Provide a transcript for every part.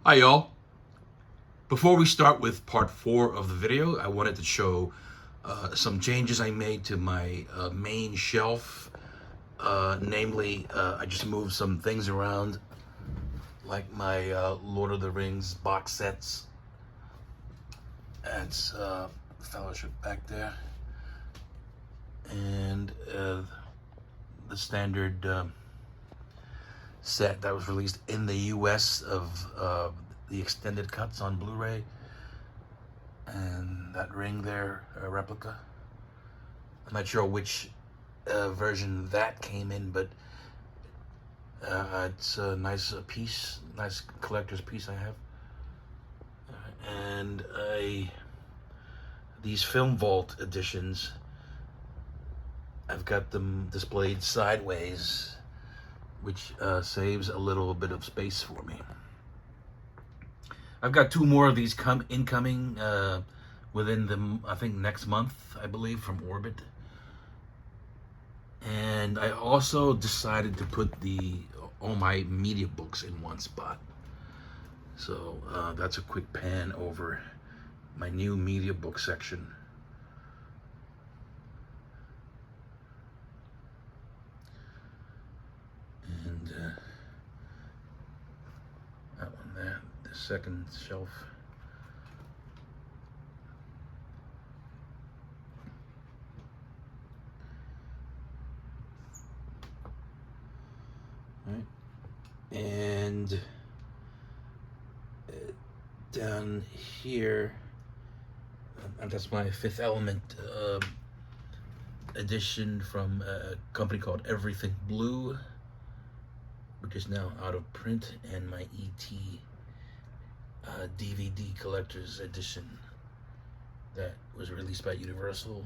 Hi y'all. Before we start with part 4 of the video, I wanted to show some changes I made to my main shelf. Namely, I just moved some things around, like my Lord of the Rings box sets. That's Fellowship back there. And the standard set that was released in the US of the extended cuts on Blu-ray. And that ring there, a replica. I'm not sure which version that came in, but it's a nice piece, nice collector's piece I have. And these Film Vault editions, I've got them displayed sideways, which saves a little bit of space for me. I've got 2 more of these incoming within I think next month, I believe, from Orbit. And I also decided to put all my media books in one spot. So that's a quick pan over my new media book section. And that one there, the second shelf. Right. And down here, that's my Fifth Element edition from a company called Everything Blue, which is now out of print, and my E.T. DVD collector's edition that was released by Universal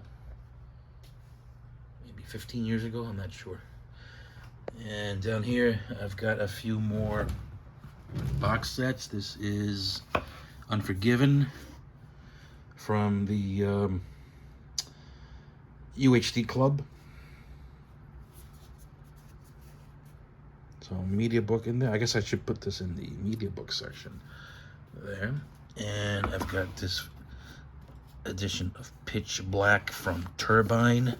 maybe 15 years ago, I'm not sure. And down here, I've got a few more box sets. This is Unforgiven from the UHD Club. So media book in there. I guess I should put this in the media book section there. And I've got this edition of Pitch Black from Turbine.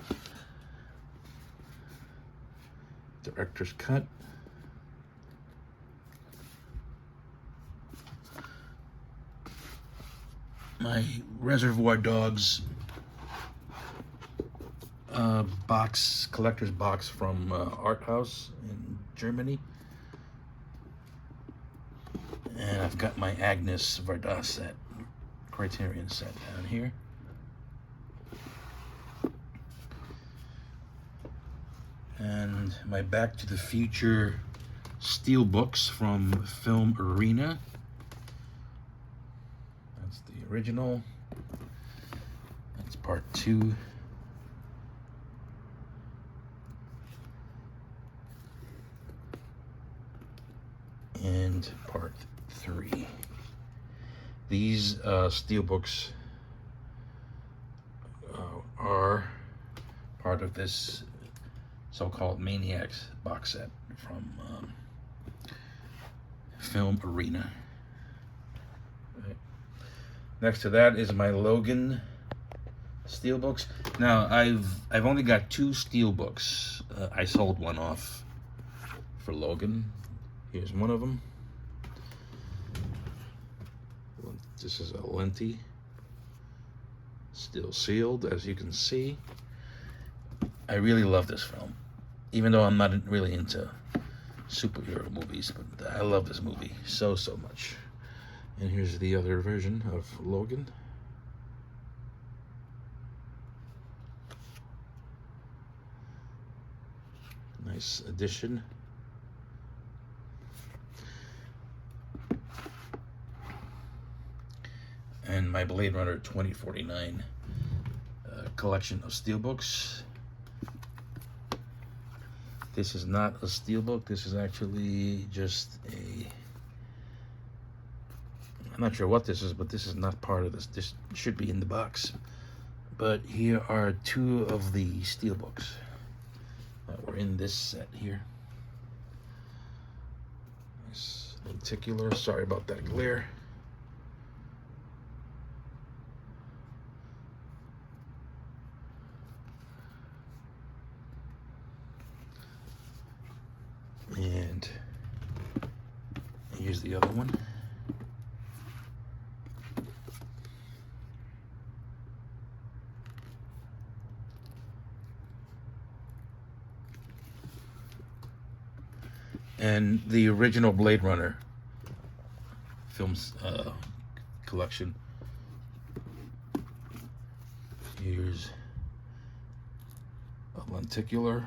Director's cut. My Reservoir Dogs collector's box from Art House in Germany. And I've got my Agnes Varda set, Criterion set down here. And my Back to the Future steel books from Film Arena. That's the original. That's part 2. And part 3. These steelbooks are part of this so-called Maniacs box set from Film Arena. Right. Next to that is my Logan steelbooks. Now I've only got 2 steelbooks. I sold one off for Logan. Here's one of them. This is a Lenti, still sealed, as you can see. I really love this film, even though I'm not really into superhero movies, but I love this movie so much. And here's the other version of Logan. Nice addition. And my Blade Runner 2049 collection of steelbooks. This is not a steelbook. This is actually just I'm not sure what this is, but this is not part of this. This should be in the box. But here are 2 of the steelbooks that were in this set here. Nice lenticular. Sorry about that glare. And here's the other one. And the original Blade Runner films collection. Here's a lenticular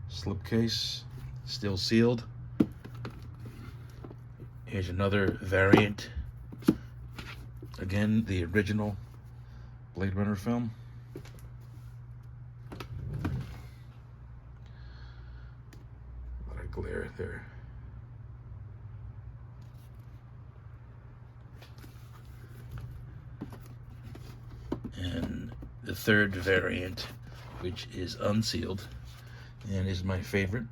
slipcase, still sealed. Here's another variant. Again, the original Blade Runner film. A lot of glare there. And the third variant, which is unsealed and is my favorite.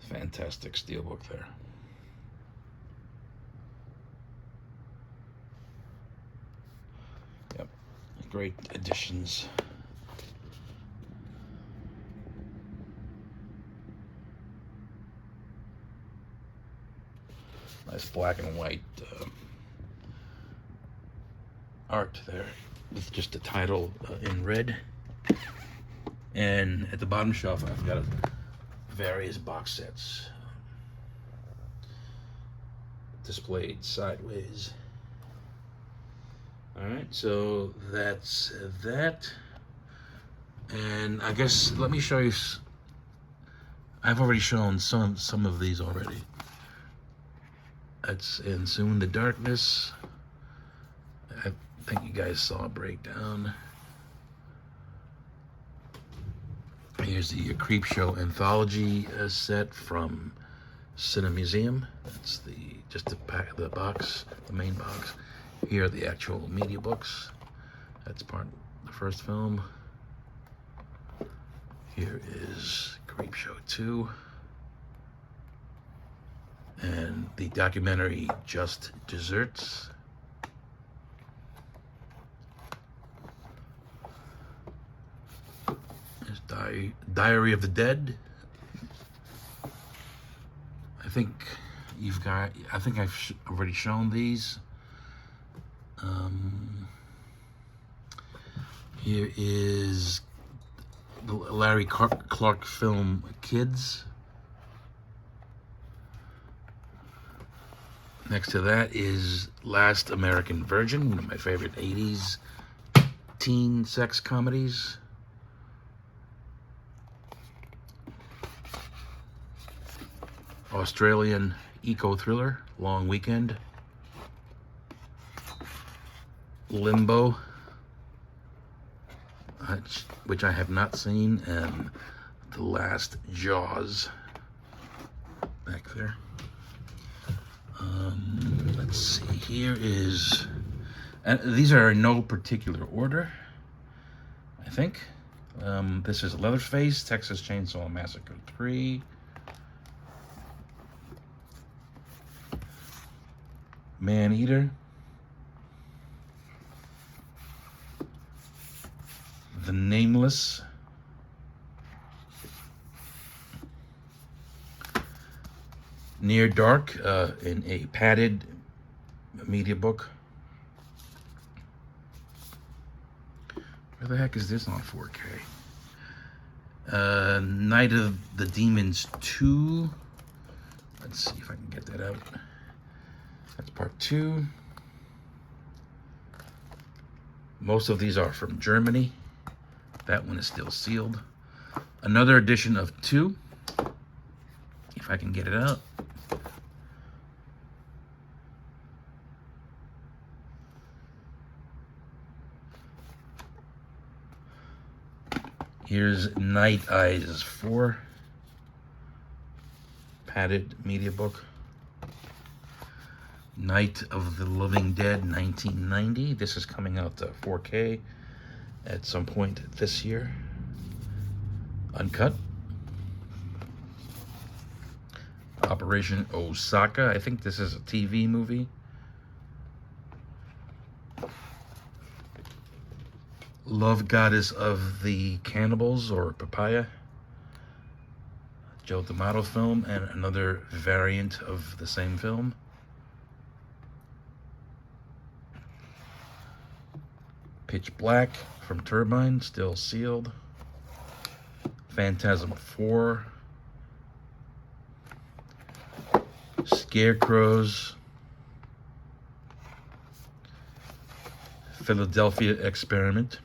Fantastic steelbook there. Yep, great additions. Nice black and white art there with just the title in red. And at the bottom shelf, I've got various box sets displayed sideways. All right, so that's that. And I guess let me show you. I've already shown some of these already. That's in Soon the Darkness. I think you guys saw a breakdown. Here's the Creepshow anthology set from Cinemuseum. That's just the box, the main box. Here are the actual media books. That's part of the first film. Here is Creepshow 2. And the documentary Just Desserts. There's Diary of the Dead. I think I've already shown these. Here is the Larry Clark film Kids. Next to that is Last American Virgin, one of my favorite 80s teen sex comedies. Australian eco thriller, Long Weekend. Limbo, which I have not seen, and The Last Jaws, back there. Let's see, here is, and these are in no particular order, I think. This is Leatherface, Texas Chainsaw Massacre 3. Man-Eater. The Nameless. Near Dark, in a padded media book. Where the heck is this on 4K? Night of the Demons 2. Let's see if I can get that out. That's part 2. Most of these are from Germany. That one is still sealed. Another edition of 2. If I can get it out. Here's Night Eyes 4. Padded media book. Night of the Living Dead 1990. This is coming out 4K at some point this year. Uncut. Operation Osaka. I think this is a TV movie. Love Goddess of the Cannibals, or Papaya. Joe D'Amato film, and another variant of the same film. Pitch Black from Turbine, still sealed. Phantasm 4. Scarecrows. Philadelphia Experiment.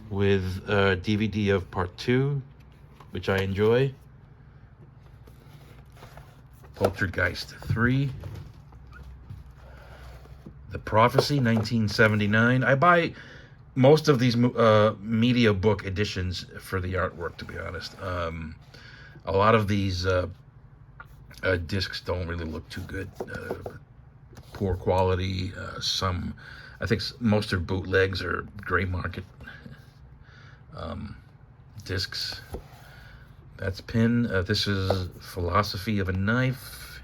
With a DVD of part 2, which I enjoy. Poltergeist 3. The Prophecy, 1979. I buy most of these media book editions for the artwork, to be honest. A lot of these discs don't really look too good. Poor quality. Some, I think most are bootlegs or gray market discs. That's Pin. This is Philosophy of a Knife.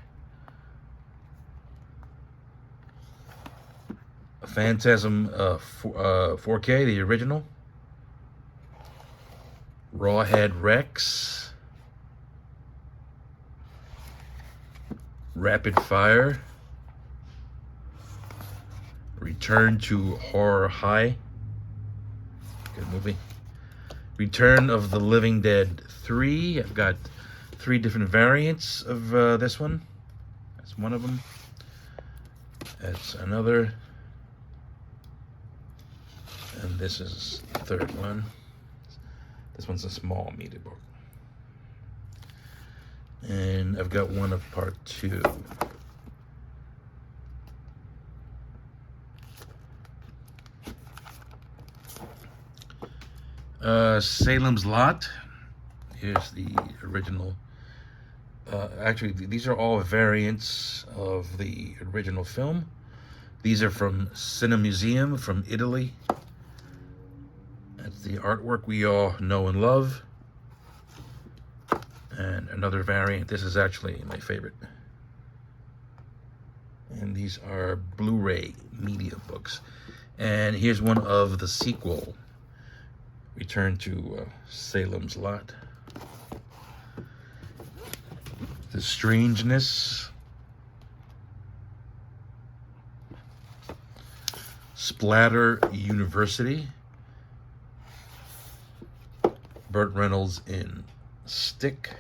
Phantasm 4K, the original. Rawhead Rex. Rapid Fire. Return to Horror High. Good movie. Return of the Living Dead 3. I've got 3 different variants of this one. That's one of them. That's another. And this is the third one. This one's a small media book. And I've got one of part 2. Salem's Lot. Here's the original. Actually, these are all variants of the original film. These are from Cinemuseum from Italy. That's the artwork we all know and love. And another variant. This is actually my favorite. And these are Blu-ray media books. And here's one of the sequel. Return to Salem's Lot. The Strangeness. Splatter University. Burt Reynolds in Stick.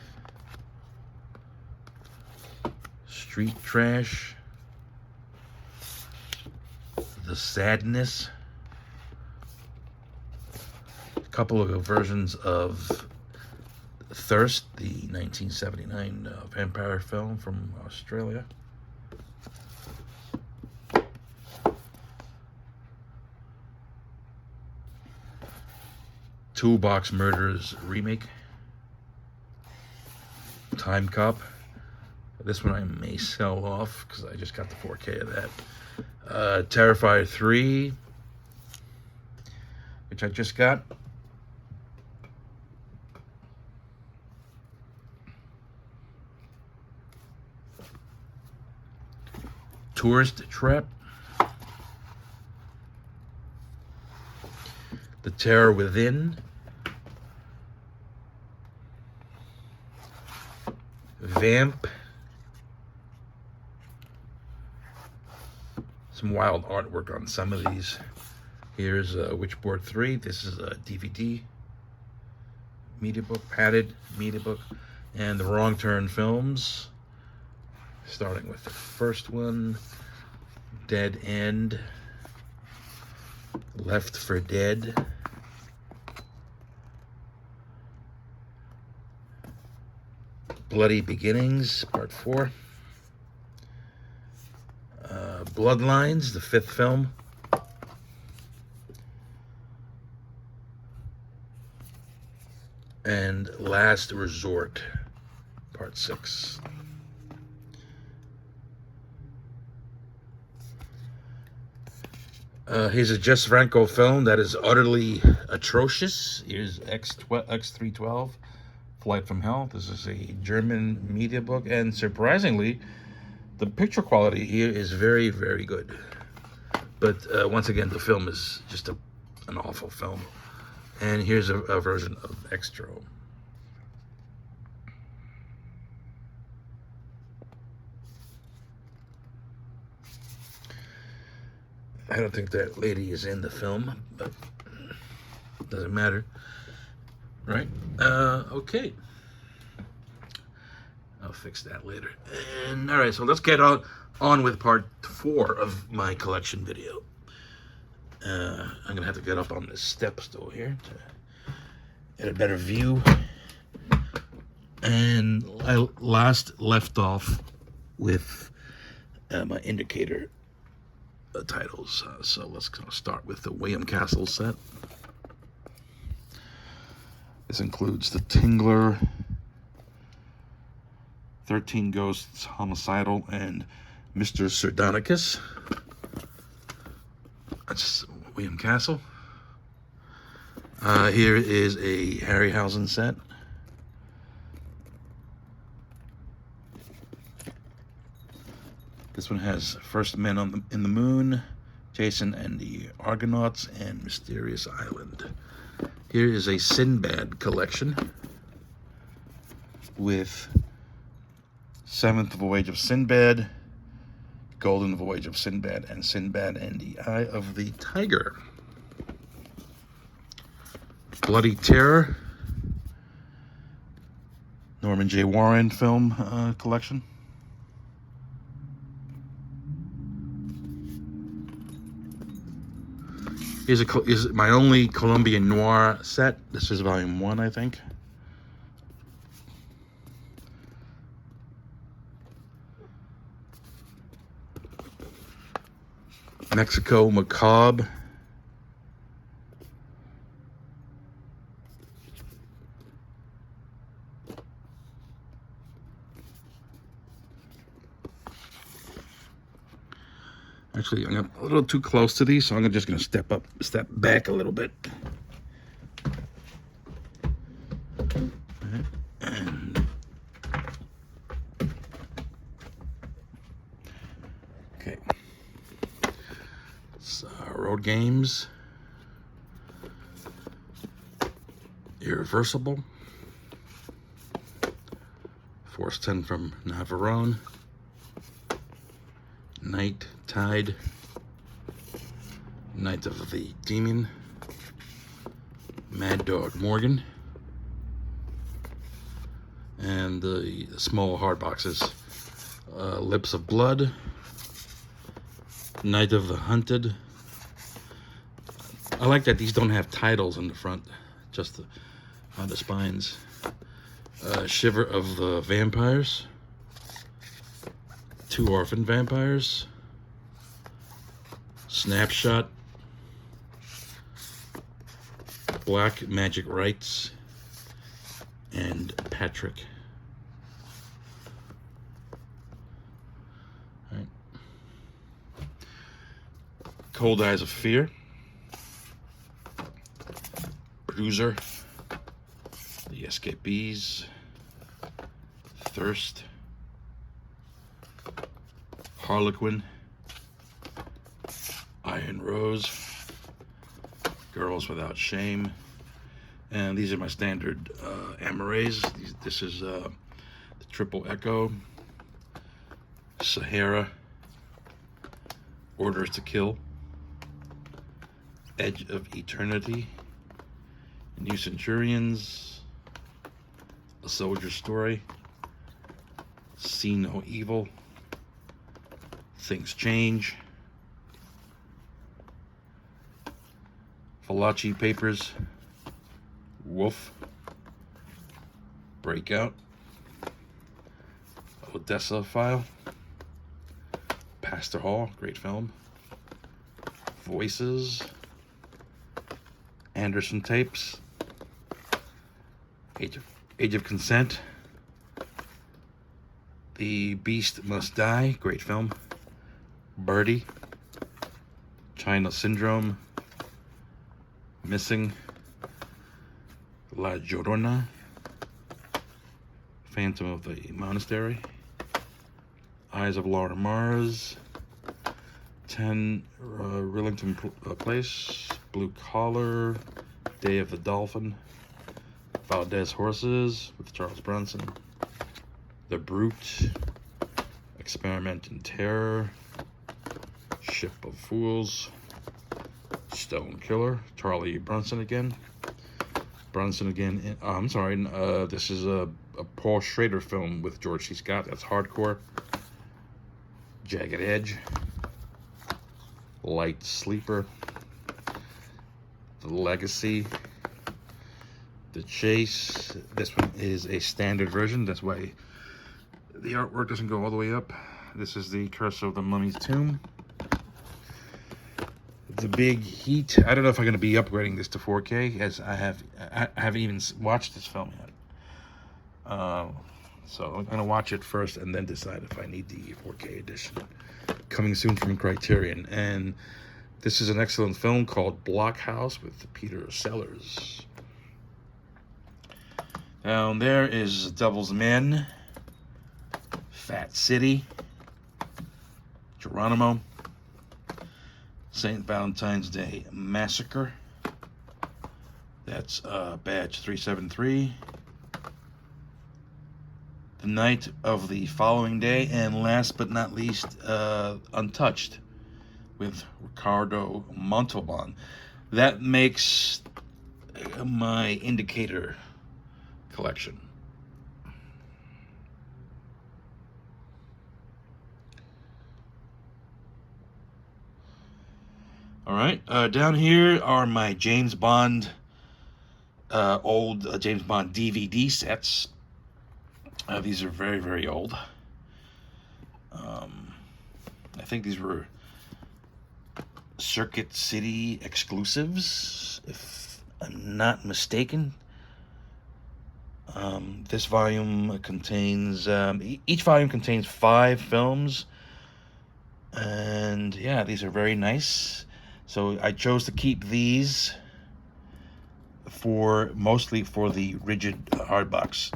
Street Trash. The Sadness. A couple of versions of Thirst, the 1979 vampire film from Australia. Toolbox Murders remake. Time Cop. This one I may sell off because I just got the 4K of that. Terrifier 3, which I just got. Tourist Trap. The Terror Within. Vamp. Some wild artwork on some of these. Here's Witchboard 3. This is a DVD media book, padded media book. And the Wrong Turn films. Starting with the first one, Dead End, Left for Dead, Bloody Beginnings, Part 4, Bloodlines, the 5th film. And Last Resort, Part 6. Here's a Jess Franco film that is utterly atrocious. Here's X312, Flight from Hell. This is a German media book, and surprisingly, the picture quality here is very, very good. But once again, the film is just an awful film. And here's a version of Extro. I don't think that lady is in the film, but doesn't matter, right? Okay. I'll fix that later. And all right, so let's get on with part 4 of my collection video. I'm gonna have to get up on this step stool here to get a better view. And I last left off with my indicator titles. So let's start with the William Castle set. This includes The Tingler, 13 Ghosts, Homicidal, and Mr. Sardonicus. That's William Castle. Here is a Harryhausen set. This one has First Men in the Moon, Jason and the Argonauts, and Mysterious Island. Here is a Sinbad collection with Seventh Voyage of Sinbad, Golden Voyage of Sinbad, and Sinbad and the Eye of the Tiger. Bloody Terror, Norman J. Warren film collection. Here's my only Colombian noir set. This is volume 1, I think. Mexico Macabre. Actually, I'm a little too close to these, so I'm just going to step back a little bit. And okay. It's Road Games. Irreversible. Force 10 from Navarone. Night Tide, Night of the Demon, Mad Dog Morgan, and the small hard boxes, Lips of Blood, Night of the Hunted. I like that these don't have titles in the front, just on the spines. Shiver of the Vampires, Two Orphan Vampires, Snapshot, Black Magic Rites, and Patrick. All right. Cold Eyes of Fear, Bruiser, The Escapees, Thirst, Harlequin, Iron Rose, Girls Without Shame, and these are my standard Amores. This is the Triple Echo, Sahara, Orders to Kill, Edge of Eternity, New Centurions, A Soldier's Story, See No Evil, Things Change, Fallaci Papers, Wolf, Breakout, Odessa File, Pastor Hall, great film. Voices. Anderson Tapes. Age of Consent. The Beast Must Die, great film. Birdie. China Syndrome. Missing. La Llorona. Phantom of the Monastery. Eyes of Laura Mars. 10 Rillington Place. Blue Collar. Day of the Dolphin. Valdez Horses with Charles Bronson. The Brute. Experiment in Terror. Ship of Fools. Stone Killer. Charlie Bronson again. I'm sorry. This is a Paul Schrader film with George C. Scott. That's Hardcore. Jagged Edge. Light Sleeper. The Legacy. The Chase. This one is a standard version. That's why the artwork doesn't go all the way up. This is the Curse of the Mummy's Tomb. The Big Heat. I don't know if I'm going to be upgrading this to 4K, as I haven't even watched this film yet. So I'm going to watch it first and then decide if I need the 4K edition. Coming soon from Criterion. And this is an excellent film called Blockhouse with Peter Sellers. Down there is Devil's Men, Fat City, Geronimo, St. Valentine's Day Massacre. That's badge 373. The Night of the Following Day, and last but not least, Untouched with Ricardo Montalban. That makes my Indicator collection. All right, down here are my James Bond, old James Bond DVD sets. These are very, very old. I think these were Circuit City exclusives, if I'm not mistaken. This volume contains, each volume contains 5 films. And yeah, these are very nice. So I chose to keep these mostly for the rigid hardbox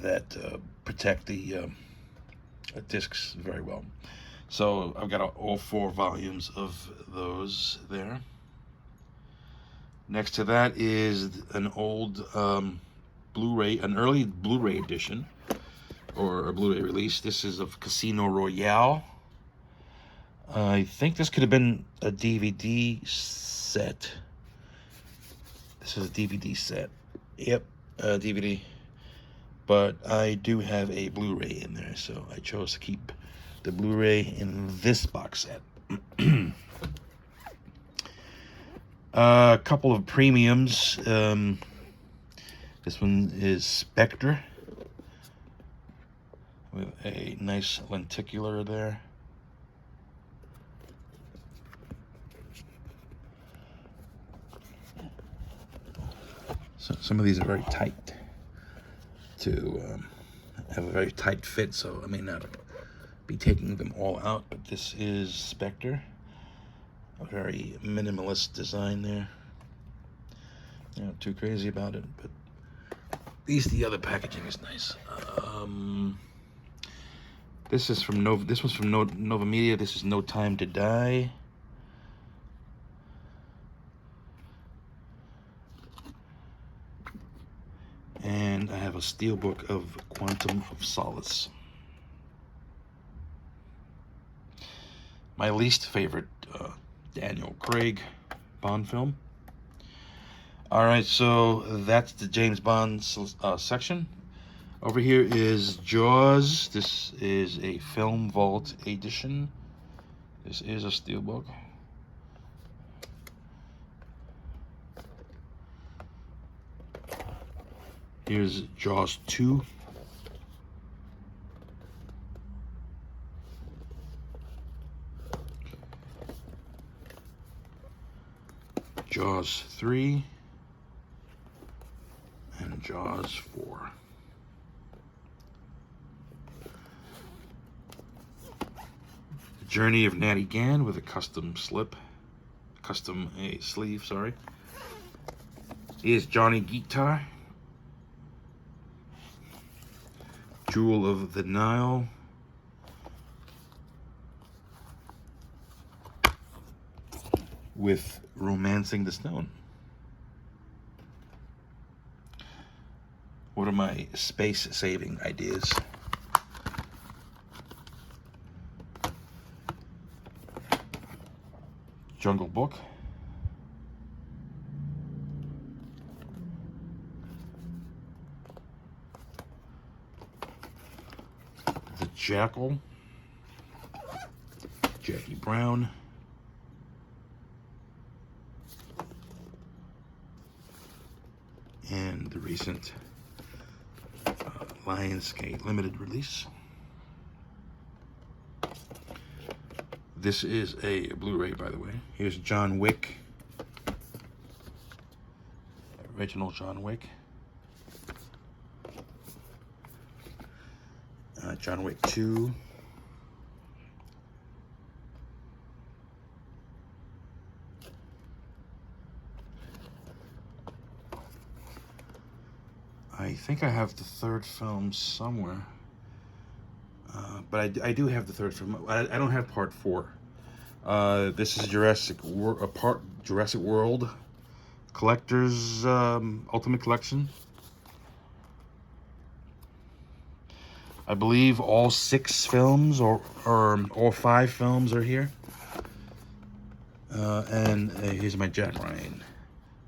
that protect the discs very well. So I've got all 4 volumes of those there. Next to that is an old Blu-ray, an early Blu-ray edition, or a Blu-ray release. This is of Casino Royale. I think this could have been a DVD set. This is a DVD set. Yep, DVD. But I do have a Blu-ray in there, so I chose to keep the Blu-ray in this box set. A couple of premiums. This one is Spectre with a nice lenticular there. So some of these are very tight to have a very tight fit, so I may not be taking them all out, but this is Spectre. A very minimalist design there. Not too crazy about it, but at least the other packaging is nice. This is from Nova. This was from Nova Media. This is No Time to Die. And I have a steelbook of Quantum of Solace. My least favorite Daniel Craig Bond film. All right, so that's the James Bond section. Over here is Jaws. This is a Film Vault edition. This is a steelbook. Here's Jaws 2. Jaws 3, and Jaws 4. The Journey of Natty Gann with a custom sleeve, sorry. Here's Johnny Guitar, Jewel of the Nile, with Romancing the Stone. What are my space-saving ideas? Jungle Book. The Jackal. Jackie Brown. And the recent Lionsgate limited release. This is a Blu-ray, by the way. Here's John Wick. Original John Wick. John Wick 2. I think I have the third film somewhere. But I do have the third film. I don't have part 4. This is Jurassic World Collector's Ultimate Collection. I believe all 6 films or all 5 films are here. And here's my Jack Ryan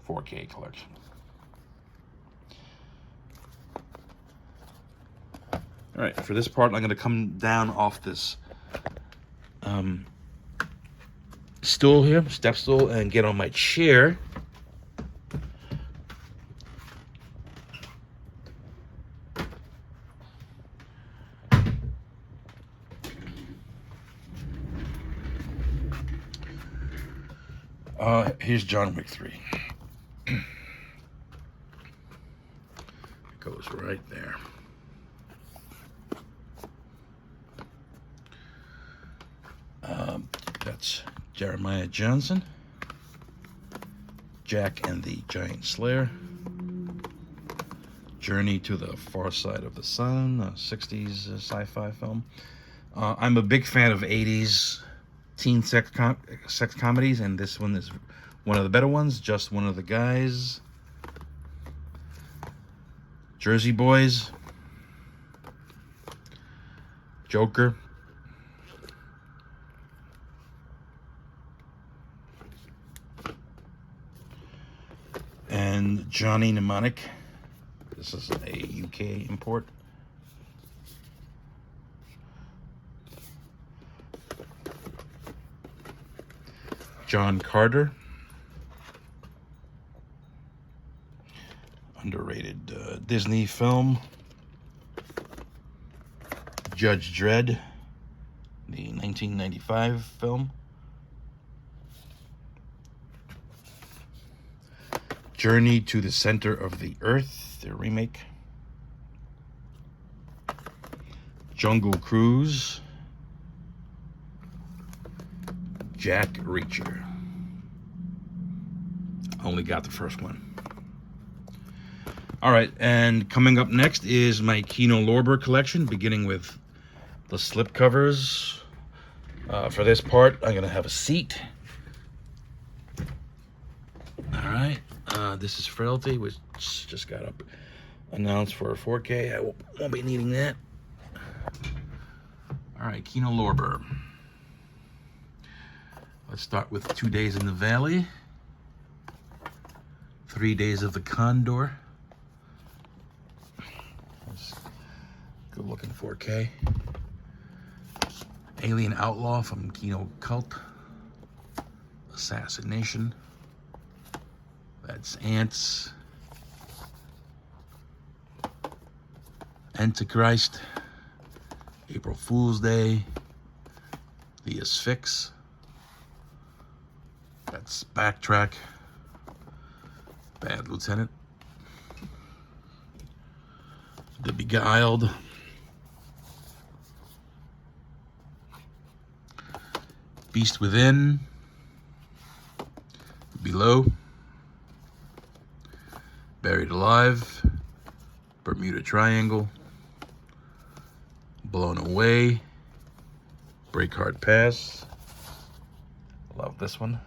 4K collection. All right, for this part, I'm going to come down off this stool here, step stool, and get on my chair. Here's John Wick 3. It goes right there. That's Jeremiah Johnson, Jack and the Giant Slayer, Journey to the Far Side of the Sun, a 60s sci-fi film. I'm a big fan of 80s teen sex comedies, and this one is one of the better ones. Just One of the Guys, Jersey Boys, Joker, and Johnny Mnemonic. This is a UK import. John Carter. Underrated Disney film. Judge Dredd, the 1995 film. Journey to the Center of the Earth, the remake. Jungle Cruise. Jack Reacher. Only got the first one. All right, and coming up next is my Kino Lorber collection, beginning with the slipcovers. For this part, I'm going to have a seat. All right, this is Frailty, which just got up announced for 4K. I won't be needing that. All right, Kino Lorber. Let's start with 2 Days in the Valley, 3 Days of the Condor. Good looking 4K. Alien Outlaw from Kino Cult. Assassination. That's Ants. Antichrist. April Fool's Day. The Asphyx. That's Backtrack. Bad Lieutenant, The Beguiled, Beast Within, Below, Buried Alive, Bermuda Triangle, Blown Away, Breakheart Pass. Love this one.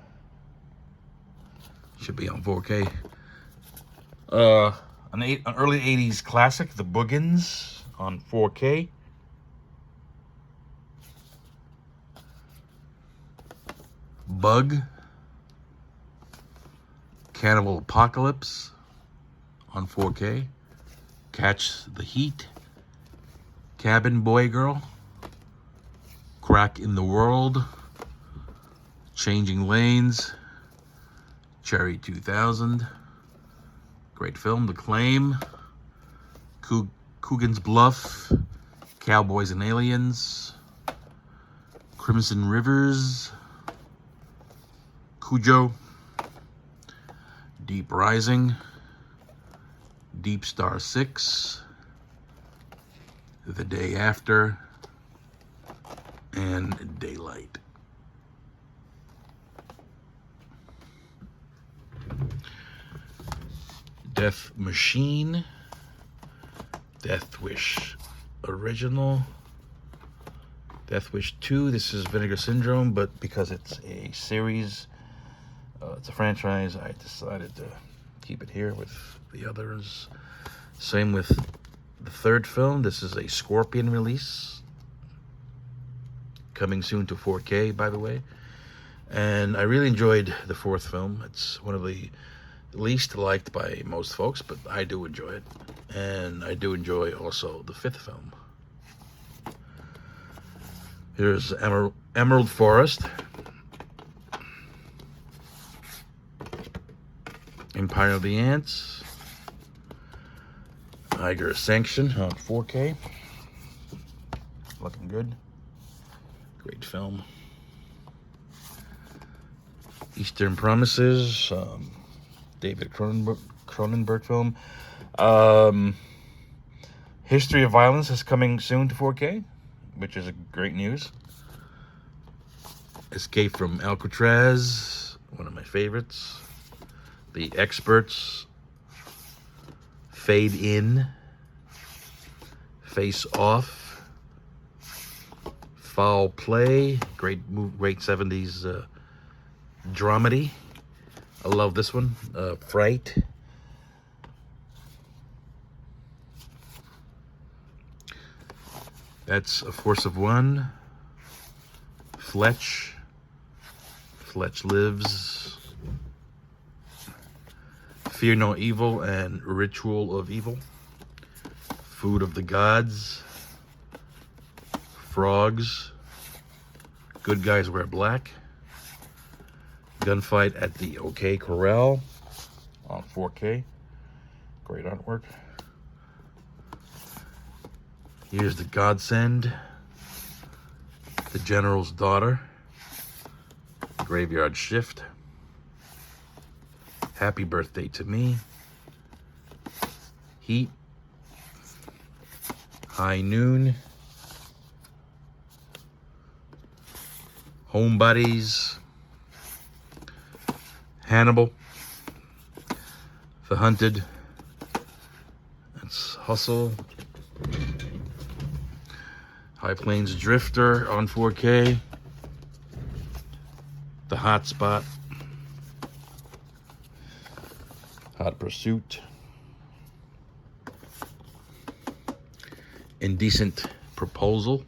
Should be on 4K. An early 80s classic, The Boogans, on 4K. Bug, Cannibal Apocalypse on 4K. Catch the Heat, Cabin Boy Girl, Crack in the World, Changing Lanes, Cherry 2000, great film. The Claim, Coogan's Bluff, Cowboys and Aliens, Crimson Rivers, Cujo, Deep Rising, Deep Star 6, The Day After, and Daylight. Death Machine, Death Wish Original, Death Wish 2. This is Vinegar Syndrome, but because it's a series, it's a franchise, I decided to keep it here with the others. Same with the third film. This is a Scorpion release, coming soon to 4K, by the way. And I really enjoyed the fourth film. It's one of the least liked by most folks, but I do enjoy it. And I do enjoy also the fifth film. Here's Emerald Forest, Empire of the Ants, Tiger Sanction on 4K. Looking good. Great film. Eastern Promises, David Cronenberg film. History of Violence is coming soon to 4K, which is great news. Escape from Alcatraz, one of my favorites. The Experts, Fade In, Face Off, Foul Play, great 70s dramedy. I love this one. Fright. That's A Force of One. Fletch. Fletch Lives. Fear No Evil and Ritual of Evil. Food of the Gods. Frogs. Good Guys Wear Black. Gunfight at the OK Corral on 4K. Great artwork. Here's The Godsend. The General's Daughter. Graveyard Shift. Happy Birthday to Me. Heat. High Noon. Homebodies. Hannibal. The Hunted. That's Hustle. High Plains Drifter on 4K. The Hot Spot. Hot Pursuit. Indecent Proposal.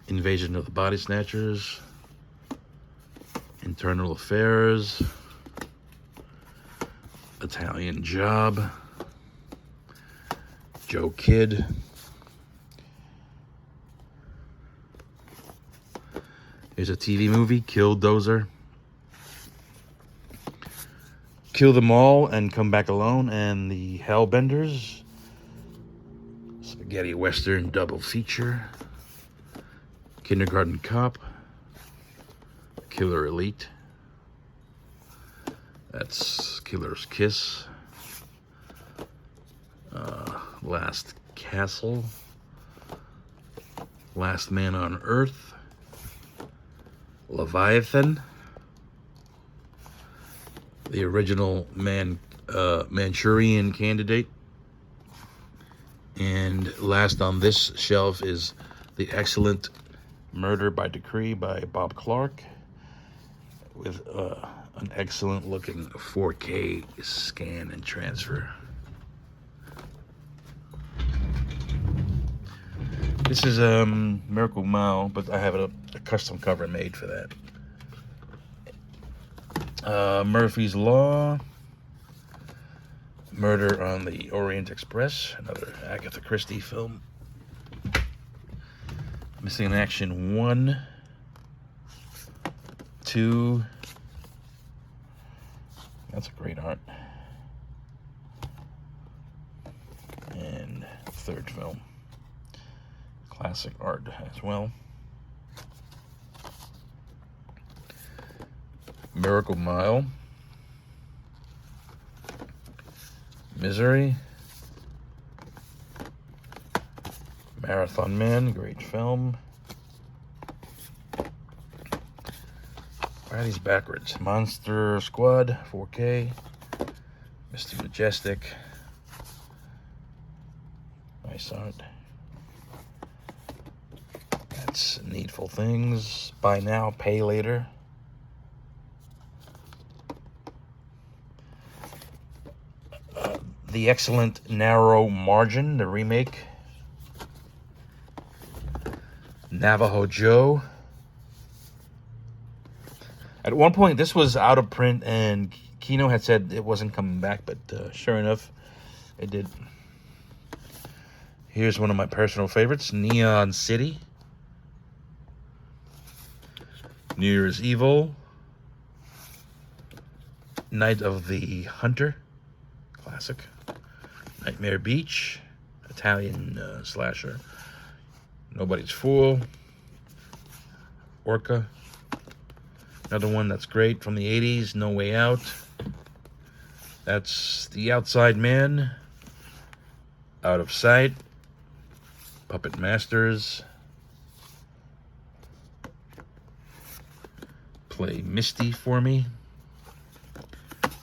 Invasion of the Body Snatchers. Internal Affairs. Italian Job. Joe Kidd. Here's a TV movie, Killdozer. Kill Them All and Come Back Alone, and The Hellbenders. Spaghetti Western double feature. Kindergarten Cop. Killer Elite. That's Killer's Kiss. Last Castle. Last Man on Earth. Leviathan. The original Manchurian Candidate. And last on this shelf is the excellent Murder by Decree by Bob Clark, with an excellent looking 4K scan and transfer. This is Miracle Mile, but I have a custom cover made for that. Murphy's Law, Murder on the Orient Express, another Agatha Christie film. Missing in Action 1, 2. That's a great art. And third film. Classic art as well. Miracle Mile. Misery. Marathon Man, great film. Why are these backwards? Monster Squad, 4K. Mr. Majestic. Nice art. That's Needful Things. Buy Now, Pay Later. The excellent Narrow Margin, the remake. Navajo Joe. At one point, this was out of print, and Kino had said it wasn't coming back, but sure enough, it did. Here's one of my personal favorites, Neon City. New Year's Evil. Night of the Hunter, classic. Nightmare Beach, Italian slasher. Nobody's Fool. Orca. Another one that's great from the 80s, No Way Out. That's The Outside Man. Out of Sight. Puppet Masters. Play Misty for Me.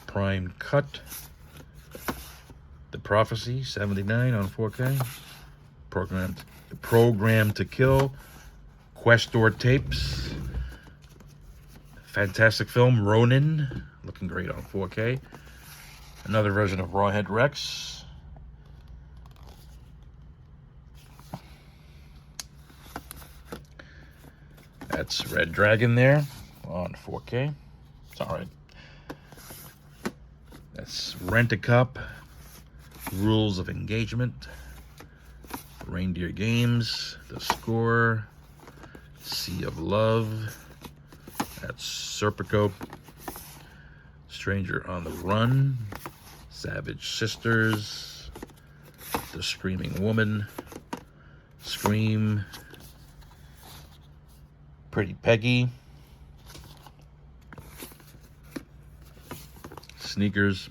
Prime Cut. The Prophecy, 79 on 4K. Program to Kill. Questor Tapes. Fantastic film, Ronin. Looking great on 4K. Another version of Rawhead Rex. That's Red Dragon there on 4K. It's alright. That's Rent-A-Cup. Rules of Engagement. Reindeer Games. The Score. Sea of Love. That's Serpico. Stranger on the Run. Savage Sisters. The Screaming Woman. Scream. Pretty Peggy. Sneakers.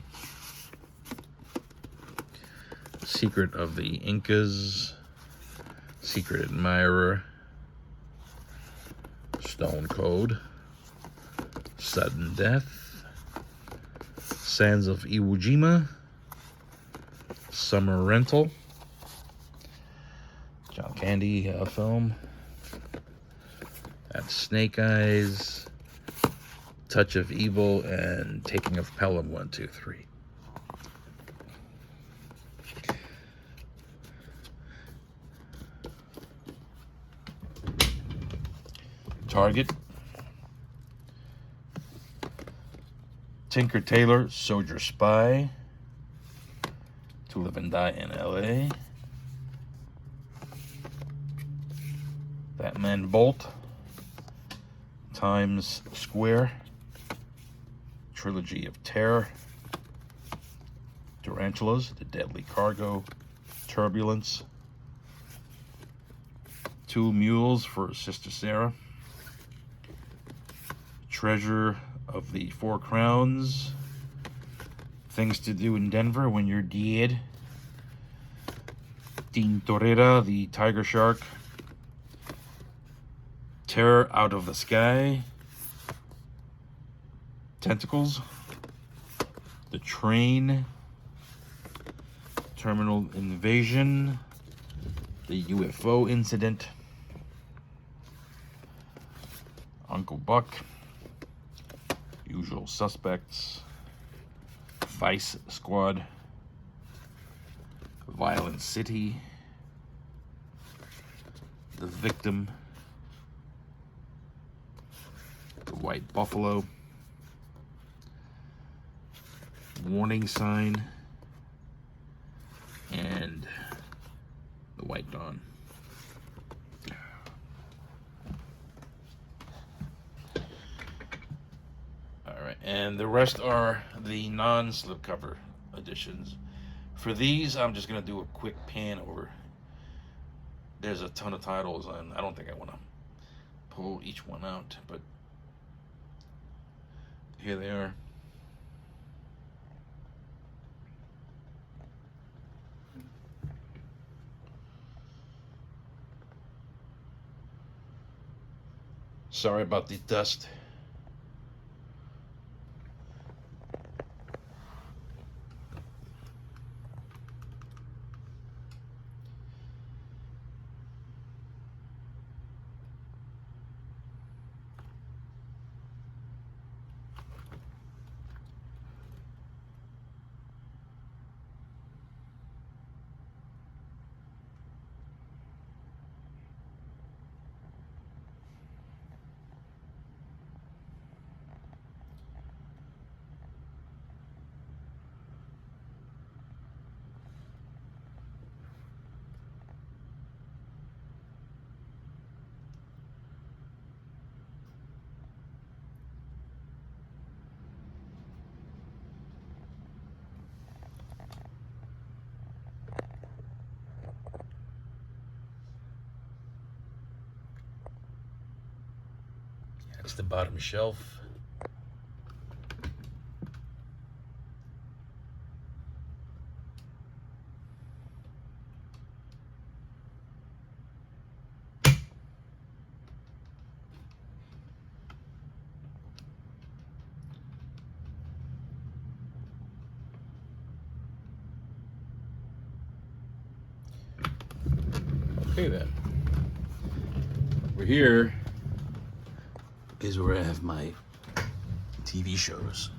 Secret of the Incas. Secret Admirer. Stone Code. Sudden Death. Sands of Iwo Jima. Summer Rental. John Candy film. That's Snake Eyes. Touch of Evil, and Taking of Pelham 1, 2, 3. Target. Tinker Tailor, Soldier Spy. To Live and Die in LA. Batman Bolt. Times Square. Trilogy of Terror. Tarantulas, The Deadly Cargo. Turbulence. Two Mules for Sister Sarah. Treasure of the Four Crowns. things to do in Denver when you're dead. Tintorera, the tiger shark. Terror out of the sky. Tentacles. The train. Terminal invasion. The UFO incident. Uncle Buck. Usual Suspects. Vice Squad. Violent City. The Victim. The White Buffalo. Warning Sign. And The White Dawn. Alright, and the rest are the non-slipcover editions. For these, I'm just going to do a quick pan over. There's a ton of titles, and I don't think I want to pull each one out, but here they are. Sorry about the dust. That's the bottom shelf. Okay then. We're here. Is where I have my TV shows.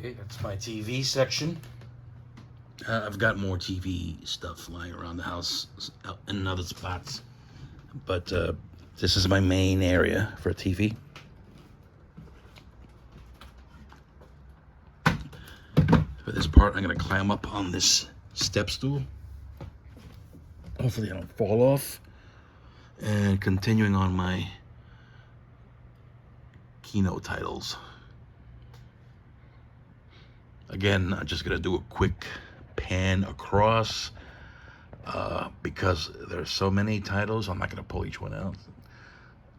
Okay, that's my TV section. I've got more TV stuff lying around the house in other spots, but this is my main area for TV. For this part, I'm going to climb up on this step stool. Hopefully I don't fall off. And continuing on my Kino titles. Again, I'm just going to do a quick pan across because there's so many titles. I'm not going to pull each one out.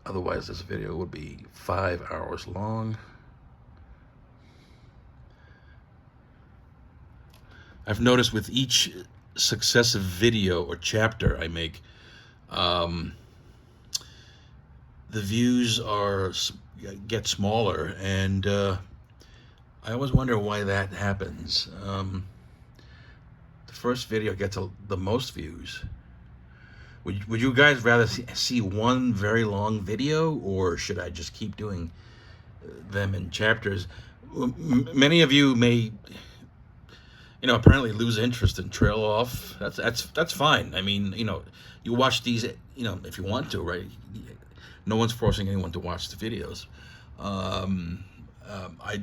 Otherwise, this video would be 5 hours long. I've noticed with each successive video or chapter I make, the views get smaller, and I always wonder why that happens. The first video gets the most views. Would you guys rather see one very long video, or should I just keep doing them in chapters? Many of you may, apparently lose interest and trail off. That's fine. I mean, you watch these, if you want to, right? No one's forcing anyone to watch the videos. I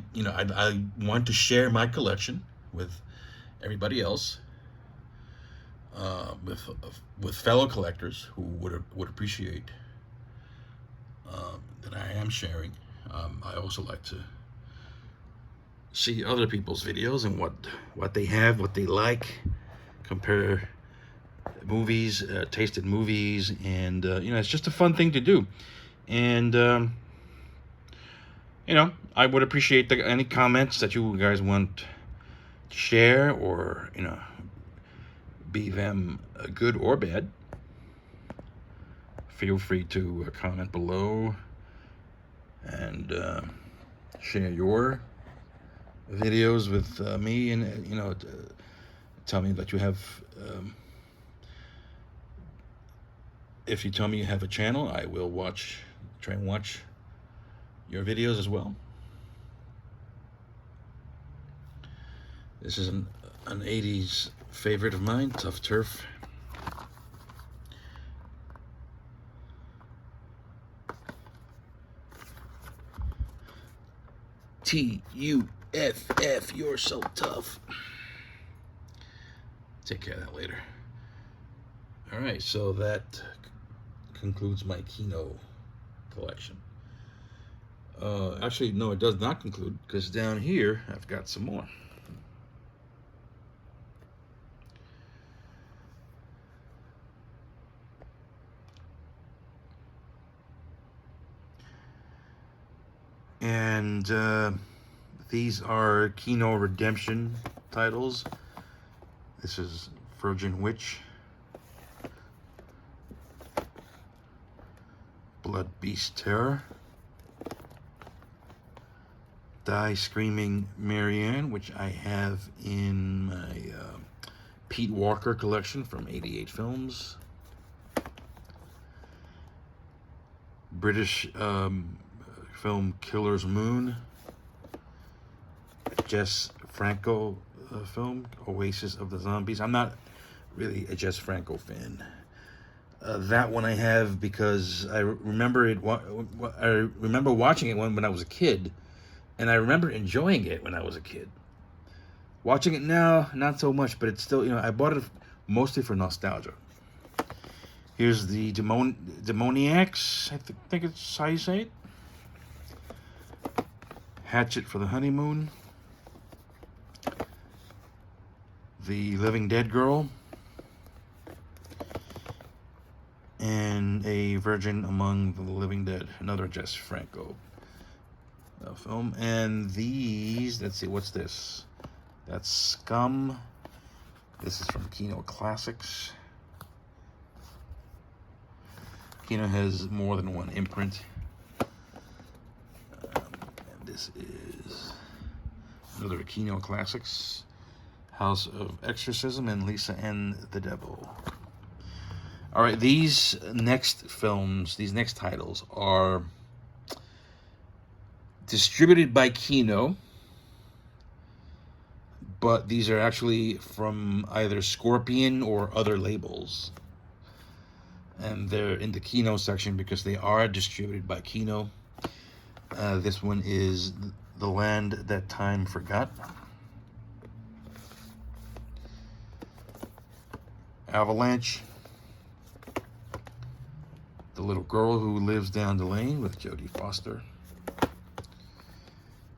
want to share my collection with everybody else, with fellow collectors who would appreciate that I am sharing. I also like to see other people's videos and what they have, what they like, compare movies, tasted movies, and it's just a fun thing to do. And I would appreciate any comments that you guys want to share, or be them good or bad. Feel free to comment below and share your videos with me, and tell me that you have. If you tell me you have a channel, I will try and watch your videos as well. This is an 80s favorite of mine, Tough Turf. T-U-F-F, you're so tough. Take care of that later. All right, so that concludes my Kino collection. Actually, no, it does not conclude, because down here I've got some more. And these are Kino Redemption titles. This is Virgin Witch, Blood Beast Terror, Die Screaming Marianne, which I have in my Pete Walker collection from 88 Films. British film Killer's Moon, Jess Franco film, Oasis of the Zombies. I'm not really a Jess Franco fan. That one I have because I remember I remember watching it when I was a kid, and I remember enjoying it when I was a kid. Watching it now, not so much, but it's still, I bought it mostly for nostalgia. Here's the Demoniacs, I think it's how you say it. Hatchet for the Honeymoon. The Living Dead Girl. And A Virgin Among the Living Dead, another Jess Franco film. And these, let's see, what's this? That's Scum. This is from Kino Classics. Kino has more than one imprint. And this is another Kino Classics, House of Exorcism and Lisa and the Devil. All right, these next films, these next titles are distributed by Kino, but these are actually from either Scorpion or other labels. And they're in the Kino section because they are distributed by Kino. This one is The Land That Time Forgot. Avalanche. The Little Girl Who Lives Down the Lane with Jodie Foster.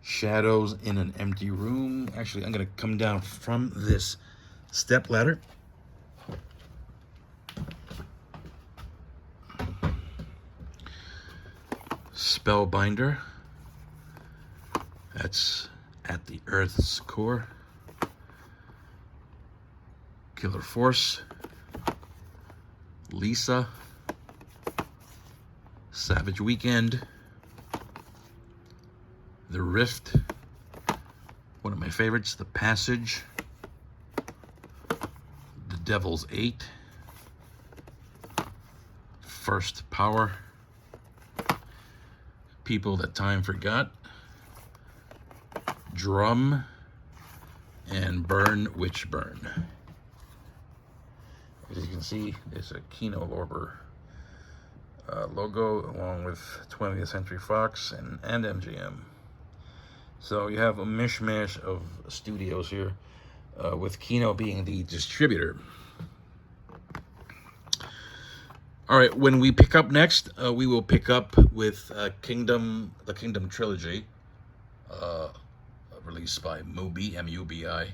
Shadows in an Empty Room. Actually, I'm going to come down from this step ladder. Spellbinder. That's At the Earth's Core. Killer Force. Lisa. Savage Weekend. The Rift. One of my favorites, The Passage. The Devil's Eight. First Power. People That Time Forgot. Drum. And Burn Witch Burn. As you can see, there's a Kino Lorber logo along with 20th Century Fox and MGM. So you have a mishmash of studios here, with Kino being the distributor. All right, when we pick up next, we will pick up with the Kingdom Trilogy, released by Mubi, M-U-B-I.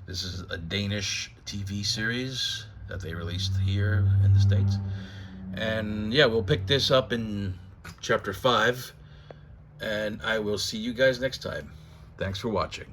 This is a Danish TV series that they released here in the States. And yeah, we'll pick this up in chapter 5. And I will see you guys next time. Thanks for watching.